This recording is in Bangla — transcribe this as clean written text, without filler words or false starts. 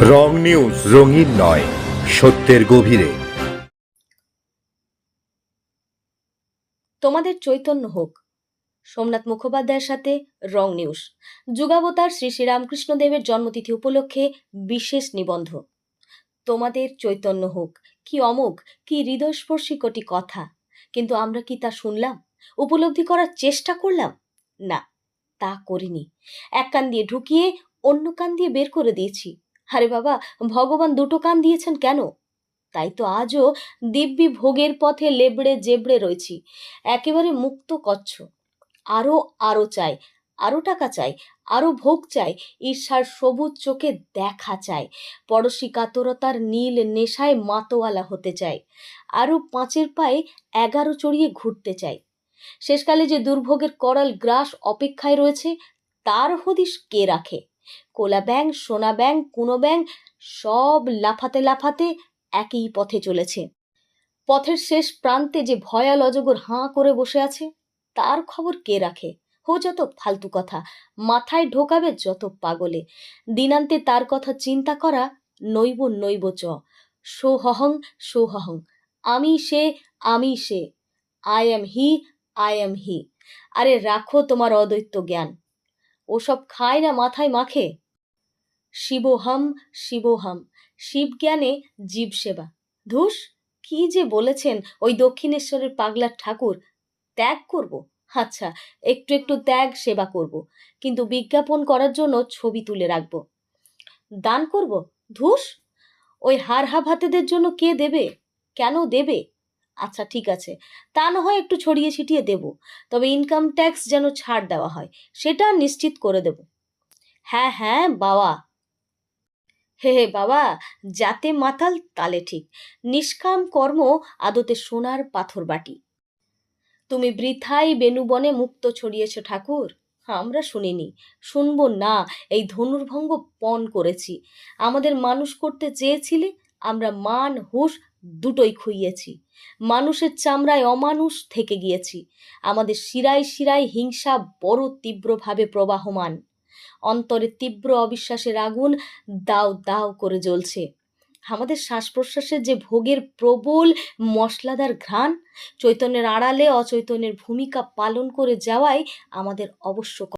রং নিউজ, রঙিন নয়, সত্যের গভীরে। তোমাদের চৈতন্য হোক। সোমনাথ মুখোপাধ্যায়ের সাথে রং নিউজ। যুগাবতার শ্রী শ্রী রামকৃষ্ণদেবের জন্মতিথি উপলক্ষে বিশেষ নিবন্ধ। তোমাদের চৈতন্য হোক, কি অমোঘ, কি হৃদয়স্পর্শী কোটি কথা, কিন্তু আমরা কি তা শুনলাম, উপলব্ধি করার চেষ্টা করলাম? না, তা করিনি। এক কান দিয়ে ঢুকিয়ে অন্য কান দিয়ে বের করে দিয়েছি। আরে বাবা, ভগবান দুটো কান দিয়েছেন কেন? তাই তো আজও দিব্যি ভোগের পথে লেবড়ে জেবড়ে রয়েছি, একেবারে মুক্ত কচ্ছ। আরো আরো চাই, আরো টাকা চাই, আরো ভোগ চাই, ঈর্ষার সবুজ চোখে দেখা চাই, পরশী কাতরতার নীল নেশায় মাতোয়ালা হতে চাই, আরো পাঁচের পায়ে 11 চড়িয়ে ঘুরতে চাই। শেষকালে যে দুর্ভোগের করাল গ্রাস অপেক্ষায় রয়েছে, তার হদিশ কে রাখে? কোলা ব্যাং, সোনা ব্যাং, কুনো ব্যাং সব লাফাতে লাফাতে একই পথে চলেছে। পথের শেষ প্রান্তে যে ভয়াল অজগর হাঁ করে বসে আছে, তার খবর কে রাখে? ও যত ফালতু কথা, মাথায় ঢোকাবে যত পাগলে। দিনান্তে তার কথা চিন্তা করা নৈব নৈব চ। সোহহং সোহহং, আমি সে, আমি সে, I am he, I am he. আরে রাখো তোমার অদ্বৈত জ্ঞান, ওসব খায় না মাথায় মাখে। শিবোহম শিবোহম, শিব জ্ঞানে জীব সেবা। ধুস, কি যে বলেছেন ওই দক্ষিণেশ্বরের পাগলা ঠাকুর! ত্যাগ করব? আচ্ছা, একটু একটু ত্যাগ সেবা করব, কিন্তু বিজ্ঞাপন করার জন্য ছবি তুলে রাখবো। দান করব? ধুস, ওই হারহা ভাতেদের জন্য কে দেবে? কেন দেবে? আচ্ছা ঠিক আছে, তা না হয় একটু ছড়িয়ে ছিটিয়ে দেব, তবে ইনকাম ট্যাক্স যেন ছাড় দেওয়া হয়, সেটা নিশ্চিত করে দেব। হ্যাঁ হ্যাঁ বাবা, হে হে বাবা, যাতে মাতাল তালে ঠিক। নিষ্কাম কর্ম আদতে সোনার পাথর বাটি। তুমি বৃথাই বেণুবনে মুক্ত ছড়িয়েছ ঠাকুর, আমরা শুনিনি, শুনবো না। এই ধনুর্ভঙ্গ পণ করেছি। আমাদের মানুষ করতে চেয়েছিলে, আমরা মান হুঁশ দুটোই খুইয়েছি। মানুষের চামড়ায় অমানুষ থেকে গিয়েছি। আমাদের শিরায় শিরায় হিংসা বড় তীব্রভাবে প্রবাহমান। অন্তরে তীব্র অবিশ্বাসের আগুন দাউ দাউ করে জ্বলছে। আমাদের শ্বাস প্রশ্বাসের যে ভোগের প্রবল মশলাদার ঘ্রাণ, চৈতন্যের আড়ালে অচৈতন্যের ভূমিকা পালন করে যাওয়াই আমাদের অবশ্য